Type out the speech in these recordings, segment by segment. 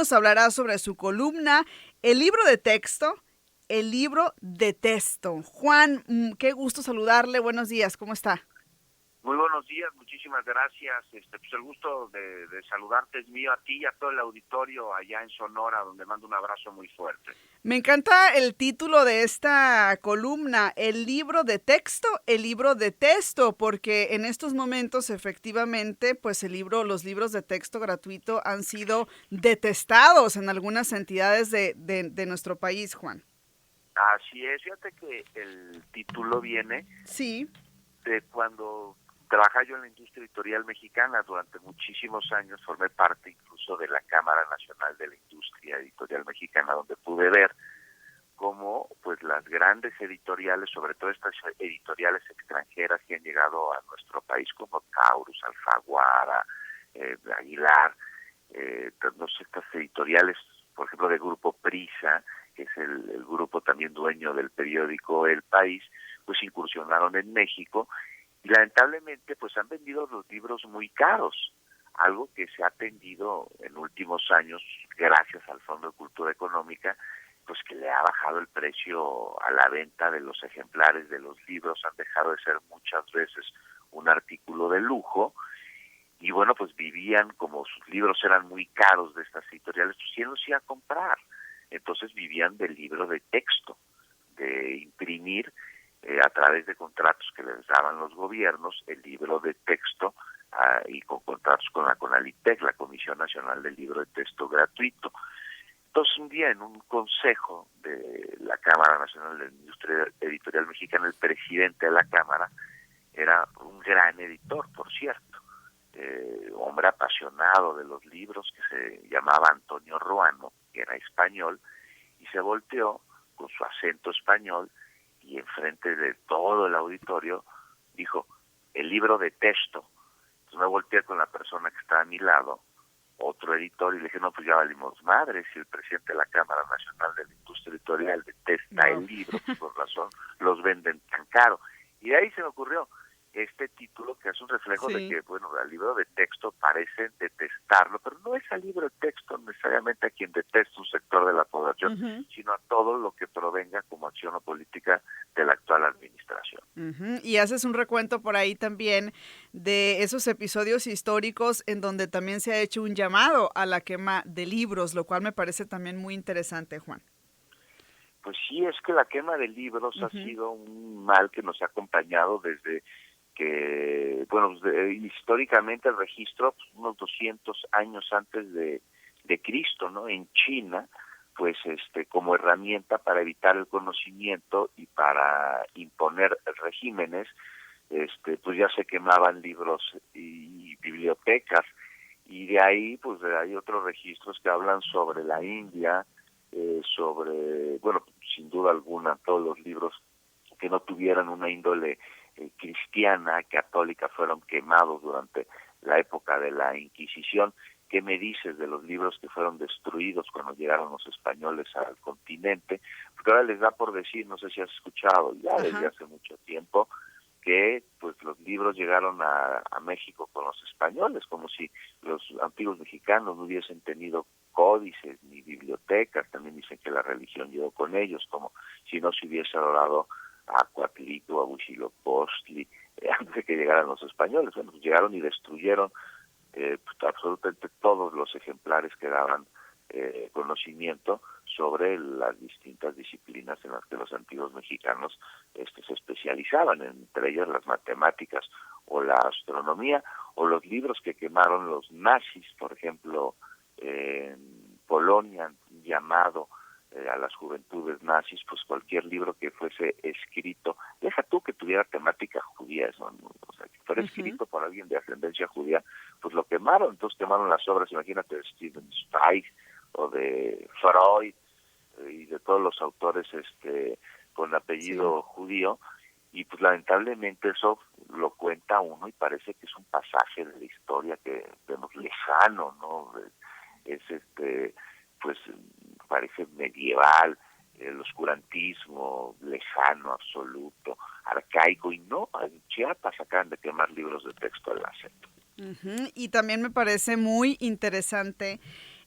Nos hablará sobre su columna, el libro de texto, el libro de texto. Juan, qué gusto saludarle. Buenos días, ¿cómo está? Muy buenos días, muchísimas gracias. Pues el gusto de saludarte es mío, a ti y a todo el auditorio allá en Sonora, donde mando un abrazo muy fuerte. Me encanta el título de esta columna, el libro de texto, el libro de texto, porque en estos momentos efectivamente, pues los libros de texto gratuito han sido detestados en algunas entidades de nuestro país, Juan. Así es, fíjate que el título viene Sí. de cuando trabajaba yo en la industria editorial mexicana. Durante muchísimos años formé parte incluso de la Cámara Nacional de la Industria Editorial Mexicana, donde pude ver cómo pues las grandes editoriales, sobre todo estas editoriales extranjeras que han llegado a nuestro país, como Taurus, Alfaguara, Aguilar, todas estas editoriales, por ejemplo, de Grupo Prisa, que es el grupo también dueño del periódico El País, pues incursionaron en México y lamentablemente pues han vendido los libros muy caros, algo que se ha atendido en últimos años gracias al Fondo de Cultura Económica, pues que le ha bajado el precio a la venta de los ejemplares de los libros, han dejado de ser muchas veces un artículo de lujo, y bueno, pues vivían, como sus libros eran muy caros de estas editoriales, pues ¿quién los iba a comprar? Entonces vivían del libro de texto, de imprimir a través de contratos que les daban los gobiernos, el libro de texto y con contratos con la CONALITEC, la Comisión Nacional del Libro de Texto Gratuito. Entonces un día en un consejo de la Cámara Nacional de la Industria Editorial Mexicana, el presidente de la Cámara era un gran editor, por cierto, hombre apasionado de los libros, que se llamaba Antonio Ruano, que era español, y se volteó con su acento español y enfrente de todo el auditorio dijo, el libro de texto. Entonces me volteé con la persona que está a mi lado, otro editor, y le dije, no, pues ya valimos madre, si el presidente de la Cámara Nacional de la Industria Editorial detesta No. el libro, pues con razón los venden tan caro. Y de ahí se me ocurrió este título, que es un reflejo de Sí. que, bueno, el libro de texto parece detestarlo, pero no es al libro de texto necesariamente a quien detesta un sector de la población, Ujú. sino a todo lo que provenga como acción o política de la actual administración. Ujú. Y haces un recuento por ahí también de esos episodios históricos en donde también se ha hecho un llamado a la quema de libros, lo cual me parece también muy interesante, Juan. Pues sí, es que la quema de libros ha Ujú. sido un mal que nos ha acompañado desde que, bueno, históricamente el registro, pues, unos 200 años antes de Cristo, ¿no? En China, pues como herramienta para evitar el conocimiento y para imponer regímenes, pues ya se quemaban libros y bibliotecas, y de ahí pues hay otros registros que hablan sobre la India, sobre, bueno, sin duda alguna, todos los libros que no tuvieran una índole cristiana, católica, fueron quemados durante la época de la Inquisición. ¿Qué me dices de los libros que fueron destruidos cuando llegaron los españoles al continente? Porque ahora les da por decir, no sé si has escuchado, ya desde Ajá. hace mucho tiempo, que pues los libros llegaron a México con los españoles, como si los antiguos mexicanos no hubiesen tenido códices ni bibliotecas. También dicen que la religión llegó con ellos, como si no se hubiese adorado a Coatlito, a Huitzilopochtli, antes de que llegaran los españoles. Bueno, pues llegaron y destruyeron pues, absolutamente todos los ejemplares que daban conocimiento sobre las distintas disciplinas en las que los antiguos mexicanos se especializaban, entre ellas las matemáticas o la astronomía, o los libros que quemaron los nazis, por ejemplo, en Polonia, han llamado a las juventudes nazis, pues cualquier libro que fuese escrito, deja tú que tuviera temática judía, eso, ¿no? O sea, que fuera Ujú. escrito por alguien de ascendencia judía, pues lo quemaron. Entonces quemaron las obras, imagínate, de Stephen Zweig o de Freud y de todos los autores con Sí. apellido judío, y pues lamentablemente eso lo cuenta uno y parece que es un pasaje de la historia que vemos lejano, ¿no? Es pues parece medieval, el oscurantismo lejano, absoluto, arcaico, y no, en Chiapas acaban de quemar libros de texto al láser. Ujú. Y también me parece muy interesante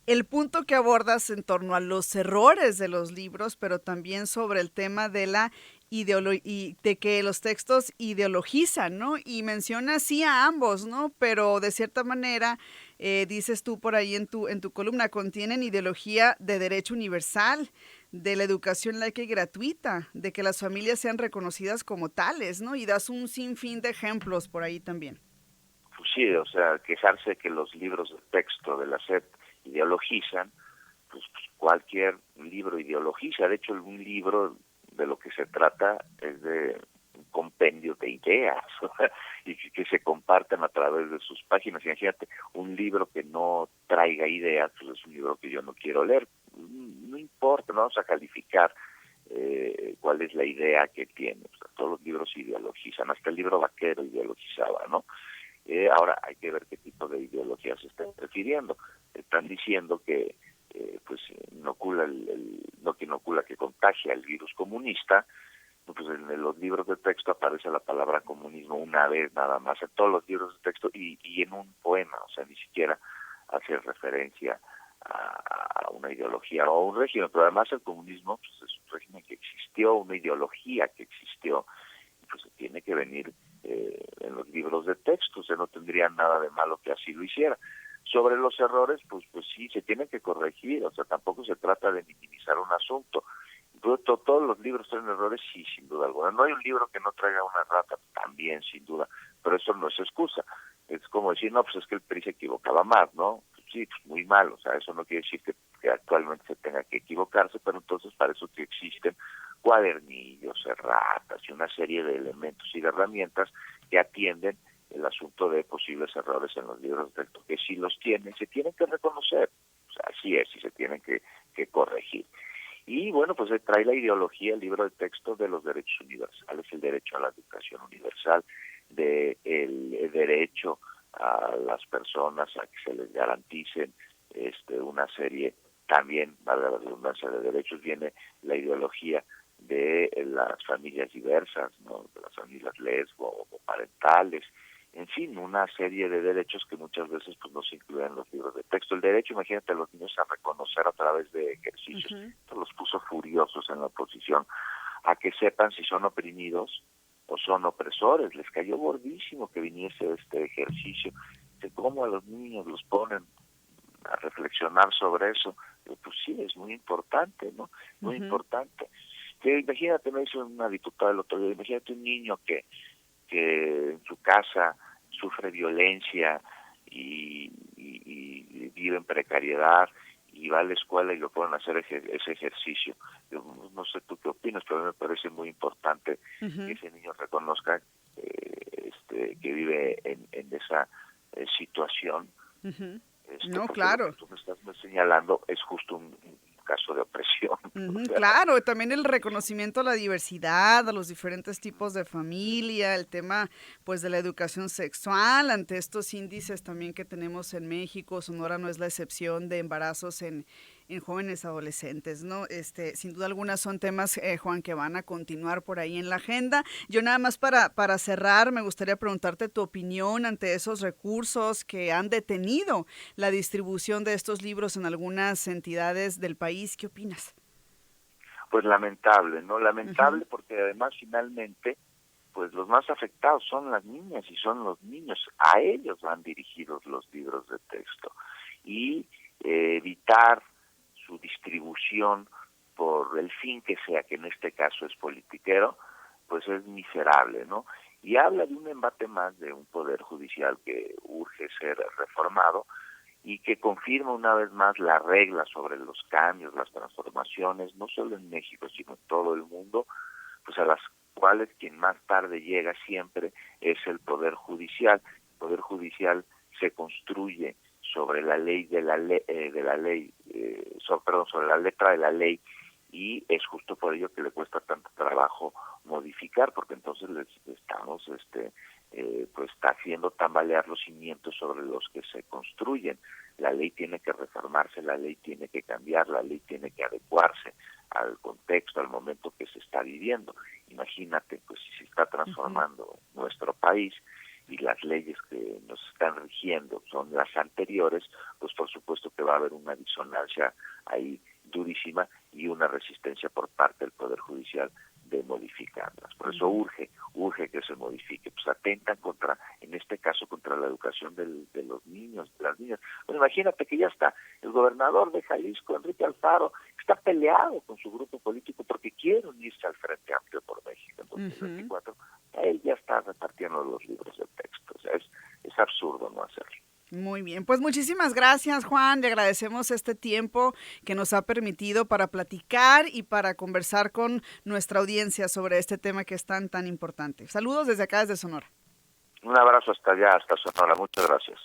el punto que abordas en torno a los errores de los libros, pero también sobre el tema de la y de que los textos ideologizan, ¿no? Y mencionas sí a ambos, ¿no? Pero de cierta manera, dices tú por ahí en tu columna, contienen ideología de derecho universal, de la educación laica y gratuita, de que las familias sean reconocidas como tales, ¿no? Y das un sinfín de ejemplos por ahí también. Pues sí, o sea, quejarse que los libros de texto de la SEP ideologizan, pues cualquier libro ideologiza. De hecho, un libro de lo que se trata es de un compendio de ideas y que se compartan a través de sus páginas. Imagínate, un libro que no traiga ideas, pues es un libro que yo no quiero leer. No importa, no vamos a calificar cuál es la idea que tiene. O sea, todos los libros ideologizan, hasta el libro vaquero ideologizaba, ¿no? Ahora hay que ver qué tipo de ideología se está refiriendo. Están diciendo que pues inocula no que inocula, que contagia el virus comunista. Pues en los libros de texto aparece la palabra comunismo una vez nada más, en todos los libros de texto y en un poema, o sea, ni siquiera hace referencia a una ideología o a un régimen, pero además el comunismo pues, es un régimen que existió, una ideología que existió, y pues tiene que venir en los libros de texto, o sea, no tendría nada de malo que así lo hiciera. Sobre los errores, pues sí, se tienen que corregir, o sea, tampoco se trata de minimizar un asunto. Todos los libros tienen errores, sí, sin duda alguna. No hay un libro que no traiga una rata, también, sin duda, pero eso no es excusa. Es como decir, no, pues es que el PRI se equivocaba más, ¿no? Pues sí, pues muy mal, o sea, eso no quiere decir que actualmente se tenga que equivocarse, pero entonces para eso que existen cuadernillos, erratas y una serie de elementos y de herramientas que atienden el asunto de posibles errores en los libros de texto, que si los tienen, se tienen que reconocer, o sea, así es, y se tienen que corregir. Y bueno, pues trae la ideología, el libro de texto de los derechos universales, el derecho a la educación universal, el derecho a las personas a que se les garanticen una serie, también, valga la redundancia, de derechos. Viene la ideología de las familias diversas, ¿no? De las familias lesbo o parentales, en fin, una serie de derechos que muchas veces pues no se incluyen en los libros de texto. El derecho, imagínate, a los niños a reconocer a través de ejercicios. Uh-huh. Esto los puso furiosos en la oposición, a que sepan si son oprimidos o son opresores. Les cayó gordísimo que viniese este ejercicio, de cómo a los niños los ponen a reflexionar sobre eso. Pues sí, es muy importante, ¿no? Muy importante. Que imagínate, me hizo una diputada el otro día, imagínate un niño que en su casa sufre violencia y vive en precariedad y va a la escuela y lo ponen a hacer ese ejercicio. Yo no sé tú qué opinas, pero a mí me parece muy importante que ese niño reconozca que vive en esa situación. No, Porque lo que claro. tú me estás señalando es justo un caso de opresión. O sea, Claro, también el reconocimiento a la diversidad, a los diferentes tipos de familia, el tema pues de la educación sexual ante estos índices también que tenemos en México. Sonora no es la excepción de embarazos en jóvenes adolescentes, ¿no? Sin duda alguna son temas, Juan, que van a continuar por ahí en la agenda. Yo nada más para cerrar, me gustaría preguntarte tu opinión ante esos recursos que han detenido la distribución de estos libros en algunas entidades del país. ¿Qué opinas? pues lamentable, ¿no? Uh-huh. Lamentable porque además finalmente pues los más afectados son las niñas y son los niños. A ellos van dirigidos los libros de texto. Y evitar su distribución por el fin que sea, que en este caso es politiquero, pues es miserable, ¿no? Y habla de un embate más de un poder judicial que urge ser reformado y que confirma una vez más la regla sobre los cambios, las transformaciones, no solo en México, sino en todo el mundo, pues a las cuales quien más tarde llega siempre es el Poder Judicial. El Poder Judicial se construye sobre la ley sobre la letra de la ley, y es justo por ello que le cuesta tanto trabajo modificar, porque entonces les estamos pues está haciendo tambalear los cimientos sobre los que se construyen. La ley tiene que reformarse, la ley tiene que cambiar, la ley tiene que adecuarse al contexto, al momento que se está viviendo. Imagínate, pues si se está transformando nuestro país, y las leyes que nos están rigiendo son las anteriores, pues por supuesto que va a haber una disonancia ahí durísima y una resistencia por parte del Poder Judicial de modificarlas. Por eso urge que se modifique, pues atentan contra, en este caso, contra la educación de los niños, de las niñas. Bueno, imagínate que ya está el gobernador de Jalisco, Enrique Alfaro, está peleado con su grupo político porque quiere unirse al Frente Amplio por México en 2024. Él ya está repartiendo los libros de texto, o sea, es absurdo no hacerlo. Muy bien, pues muchísimas gracias, Juan. Le agradecemos este tiempo que nos ha permitido para platicar y para conversar con nuestra audiencia sobre este tema que es tan importante. Saludos desde acá, desde Sonora. Un abrazo hasta allá, hasta Sonora. Muchas gracias.